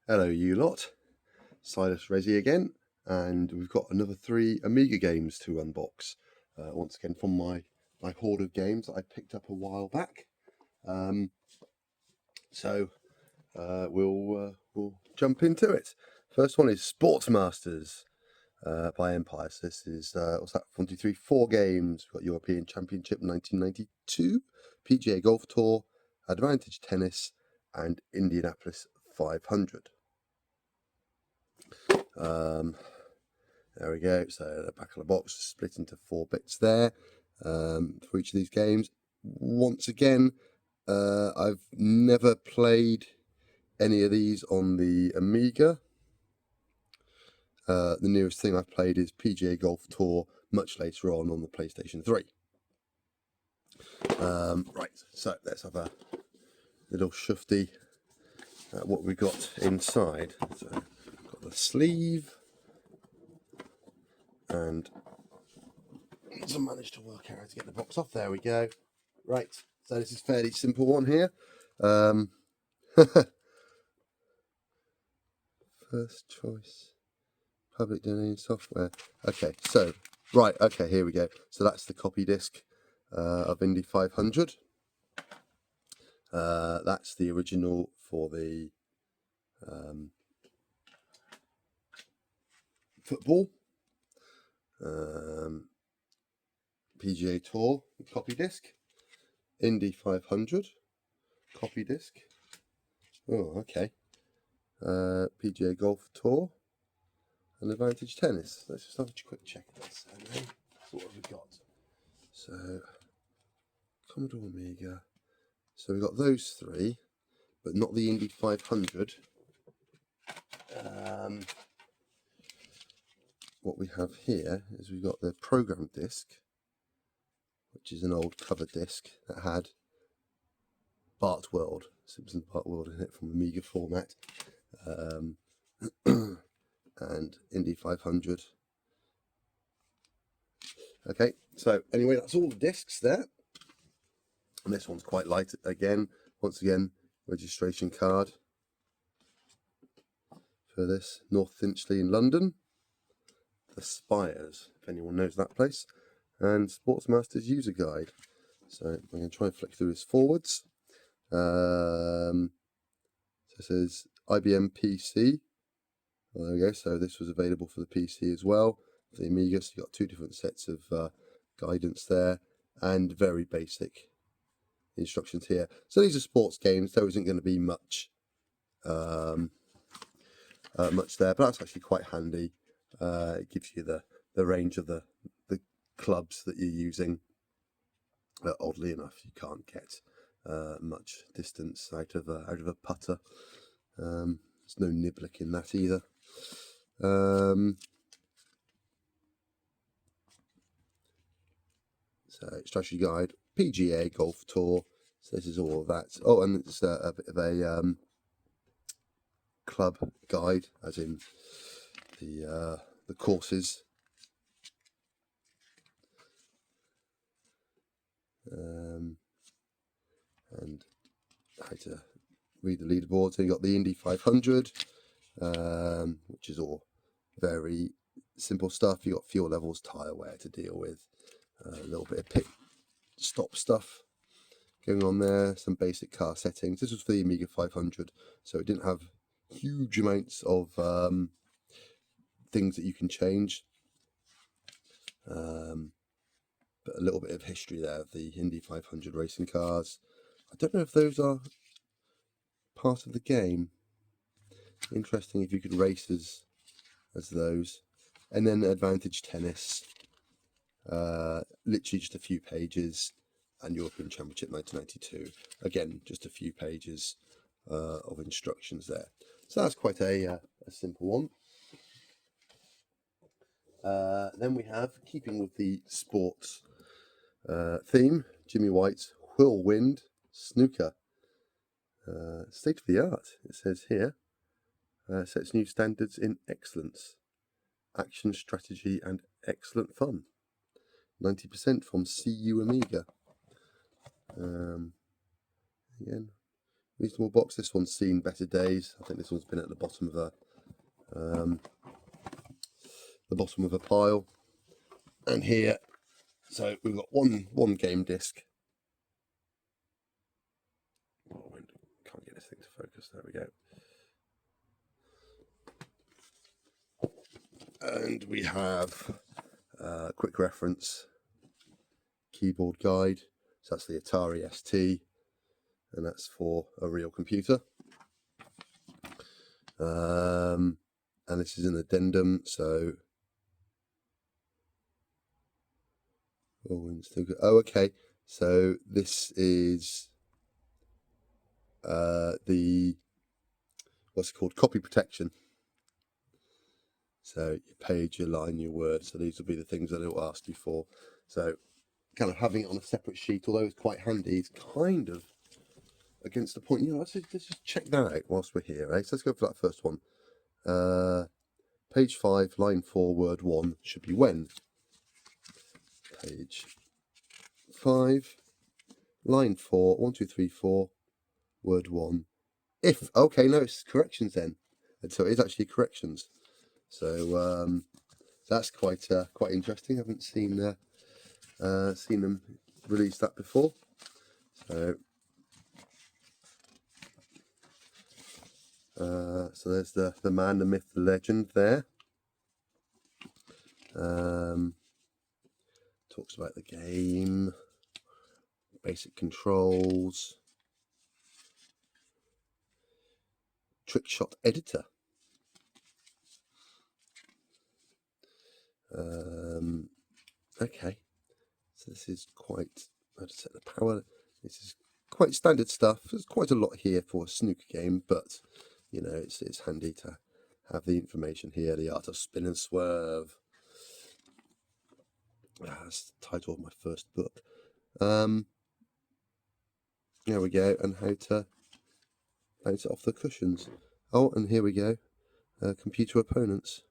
Hello you lot, Silas Resi again, and we've got another 3 Amiga games to unbox. Once again from my hoard of games that I picked up a while back. We'll jump into it. First one is Sportsmasters by Empire. So this is, what's that, 1, 2, 3, 4 games. We've got European Championship 1992, PGA Golf Tour, Advantage Tennis, and Indianapolis 500. There we go. So the back of the box is split into 4 bits there for each of these games. Once again, I've never played any of these on the Amiga. The nearest thing I've played is PGA Golf Tour much later on the PlayStation 3. Right, so let's have a little shufty at what we got inside. So got the sleeve, and I managed to work out how to get the box off. There we go. Right, so this is a fairly simple one here. First choice, public domain software. Okay, so, right, okay, here we go. So that's the copy disc of Indy 500. That's the original for the football. PGA Tour copy disc, Indy 500 copy disc. Oh, okay. PGA Golf Tour and Advantage Tennis. Let's just have a quick check of this. So what have we got? So Commodore Amiga. So we've got those 3, but not the Indy 500. What we have here is we've got the program disc, which is an old cover disc that had Bart World, Simpsons Bart World in it from Amiga format, and Indy 500. Okay, so anyway, that's all the discs there. And this one's quite light again. Once again, registration card for this, North Finchley in London. The Spires, if anyone knows that place. And Sportsmasters user guide. So I'm going to try and flick through this forwards. So it says IBM PC. Well, there we go. So this was available for the PC as well. For the Amiga, so you've got 2 different sets of guidance there, and very basic instructions here. So these are sports games. There isn't going to be much much there, but that's actually quite handy. It gives you the range of the clubs that you're using. Oddly enough, you can't get much distance out of a putter. There's no niblick in that either. So strategy guide, PGA Golf Tour. So this is all of that. Oh, and it's a bit of a club guide, as in the courses. And how to read the leaderboard. So you got the Indy 500, which is all very simple stuff. You got fuel levels, tyre wear to deal with, a little bit of pit stop stuff going on there, some basic car settings. This was for the Amiga 500, so it didn't have huge amounts of things that you can change, but a little bit of history there of the Indy 500 racing cars. I don't know if those are part of the game. Interesting if you could race as those. And then Advantage Tennis, literally just a few pages, and European Championship 1992. Again, just a few pages of instructions there. So that's quite a simple one. Then we have, keeping with the sports theme, Jimmy White's Whirlwind Snooker. State of the art, it says here. Sets new standards in excellence, action, strategy, and excellent fun. 90% from CU Amiga. Again, reasonable box. This one's seen better days. I think this one's been at the bottom of a pile. And here, so we've got one game disc. Oh, can't get this thing to focus. There we go. And we have a quick reference keyboard guide. So that's the Atari ST, and that's for a real computer. And this is an addendum, so okay. So this is the what's it called, copy protection. So your page, your line, your word. So these will be the things that it will ask you for. So kind of having it on a separate sheet, although it's quite handy, it's kind of against the point. You know, let's just check that out whilst we're here. So let's go for that first one. Page 5, line 4, word 1 should be when. Page 5, line 4, 1, 2, 3, 4, word 1. If. Okay, no, it's corrections then. And so it is actually corrections. So that's quite interesting. I haven't seen them release that before. So there's the man, the myth, the legend there. Talks about the game, basic controls, trick shot editor. Okay, so this is quite, how to set the power. This is quite standard stuff. There's quite a lot here for a snooker game, but you know, it's handy to have the information here. The art of spin and swerve. That's the title of my first book. There we go, and how to bounce it off the cushions. Oh, and here we go, computer opponents.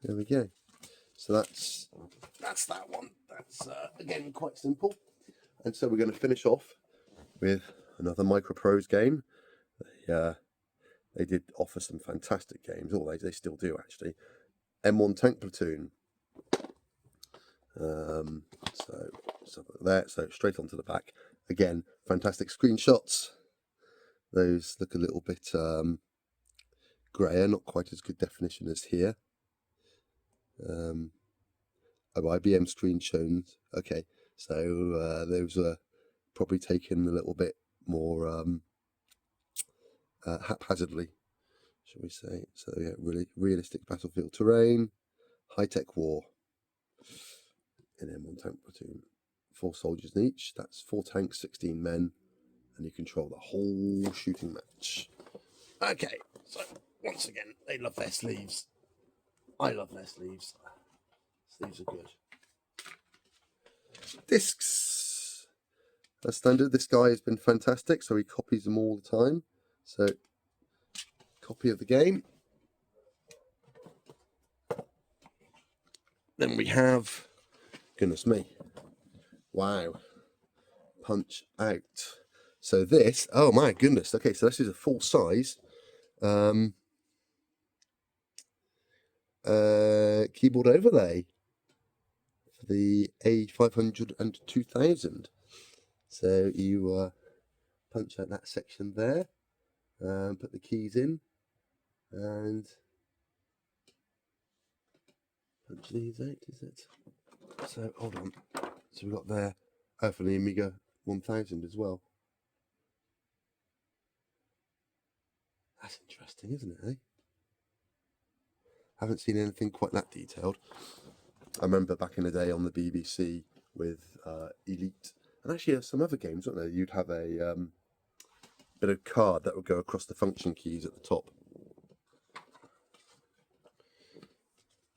There we go. So that's that one. That's again quite simple. And so we're going to finish off with another Microprose game. They did offer some fantastic games. Or they still do actually. M1 Tank Platoon. So something like that. So straight onto the back. Again, fantastic screenshots. Those look a little bit grayer, not quite as good definition as here. IBM screen shown. Okay, so those are probably taken a little bit more haphazardly, shall we say. So yeah, really realistic battlefield terrain, high-tech war in M1 Tank Platoon. 4 soldiers in each, that's 4 tanks, 16 men, and you control the whole shooting match. Okay, so once again, they love their sleeves. I love their sleeves. Sleeves are good. Discs. As standard, this guy has been fantastic, so he copies them all the time. So, copy of the game. Then we have, goodness me, wow, Punch Out. So this, oh my goodness, okay, so this is a full size keyboard overlay for the A500 and 2000. So you punch out that section there, put the keys in, and punch these out, is it? So hold on. So we've got there, for the Amiga 1000 as well. That's interesting, isn't it, eh? Haven't seen anything quite that detailed. I remember back in the day on the BBC with Elite, and actually some other games, weren't there? You'd have a bit of card that would go across the function keys at the top.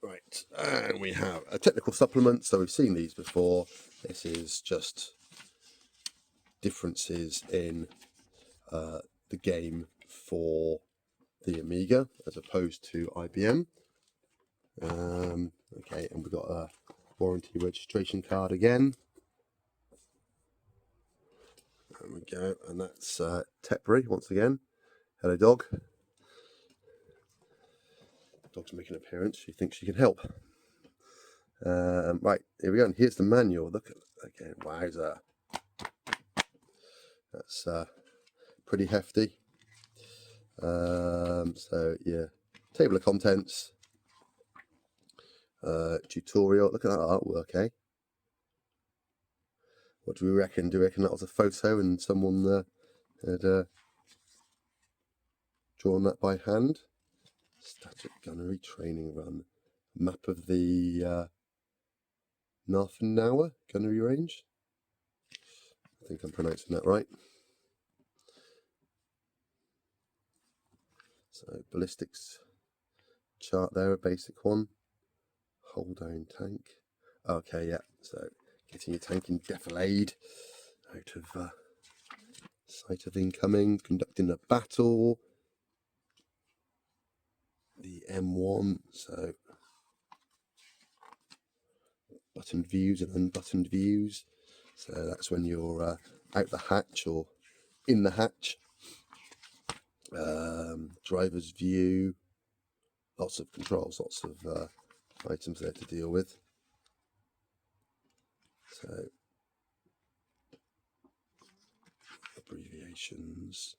Right, and we have a technical supplement. So we've seen these before. This is just differences in the game for the Amiga as opposed to IBM. Okay, and we've got a warranty registration card again. There we go, and that's Tepri once again. Hello, dog. Dog's making an appearance. She thinks she can help. Right, here we go. And here's the manual. Look at again. Wowza. That's pretty hefty. So yeah, table of contents, tutorial. Look at that artwork, eh? What do we reckon? Do we reckon that was a photo and someone had drawn that by hand? Static gunnery training run. Map of the Narfenauer gunnery range. I think I'm pronouncing that right. So ballistics chart there, a basic one. Hold down tank. Okay, yeah. So getting your tank in defilade, out of sight of incoming, conducting a battle. The M1, so buttoned views and unbuttoned views. So that's when you're out the hatch or in the hatch. Driver's view. Lots of controls, lots of items there to deal with. So abbreviations.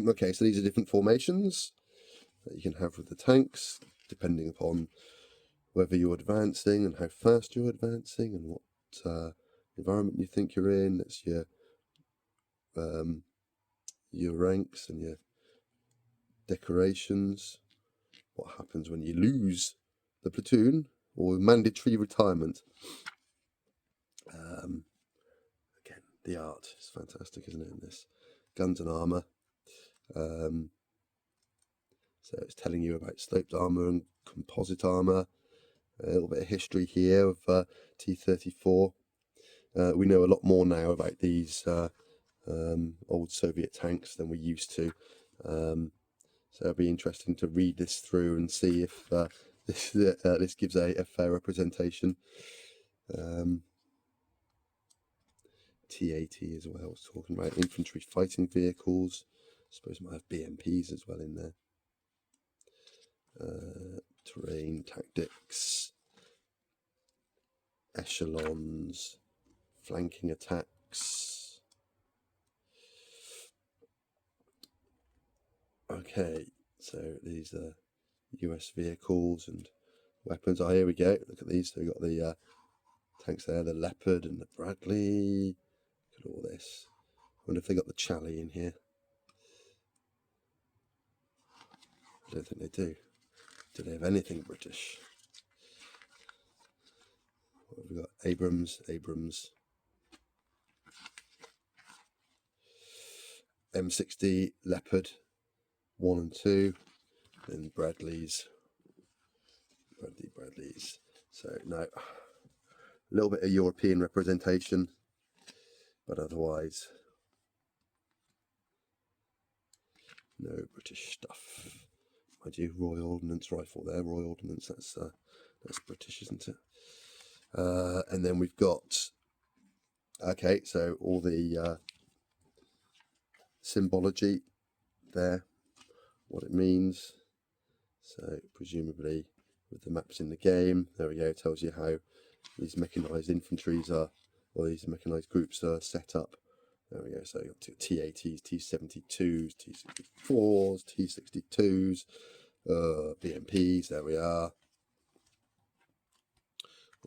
Okay, so these are different formations that you can have with the tanks, depending upon whether you're advancing and how fast you're advancing and what environment you think you're in. That's your ranks and your decorations. What happens when you lose the platoon or mandatory retirement. Again, the art is fantastic, isn't it, in this? Guns and armour. So it's telling you about sloped armour and composite armour. A little bit of history here of T-34. We know a lot more now about these old Soviet tanks than we used to. So it'll be interesting to read this through and see if this gives a fair representation. TAT as well, it's talking about infantry fighting vehicles. I suppose it might have BMPs as well in there. Terrain tactics, echelons, flanking attacks. Okay, so these are US vehicles and weapons. Oh, here we go. Look at these. So we've got the tanks there, the Leopard and the Bradley. Look at all this. I wonder if they got the Charlie in here. I don't think they do. Do they have anything British? What have we got? Abrams, M60, Leopard 1 and 2, and Bradleys. So no, a little bit of European representation, but otherwise no British stuff. I do Royal Ordnance rifle there. Royal Ordnance, that's British, isn't it? And then we've got, okay, so all the symbology there, what it means. So presumably with the maps in the game, there we go, it tells you how these mechanised infantries are, or these mechanised groups are set up. There we go, so you've got T-80s, T-72s, T-64s, T-62s, BMPs, there we are.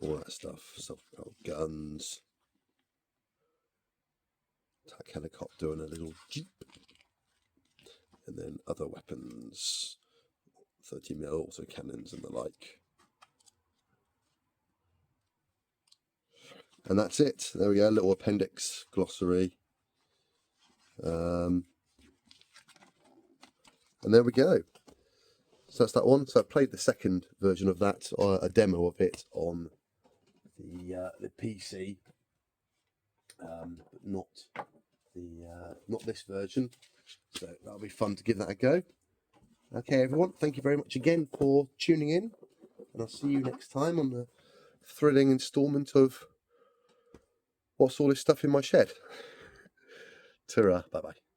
All that stuff, self-propelled guns, attack helicopter and a little jeep, and then other weapons, 30mm, also cannons and the like. And that's it. There we go, a little appendix glossary. And there we go. So that's that one. So I played the second version of that, a demo of it on the PC, but not this version. So that'll be fun to give that a go. Okay, everyone, thank you very much again for tuning in, and I'll see you next time on the thrilling instalment of what's all this stuff in my shed? Ta-ra, bye-bye.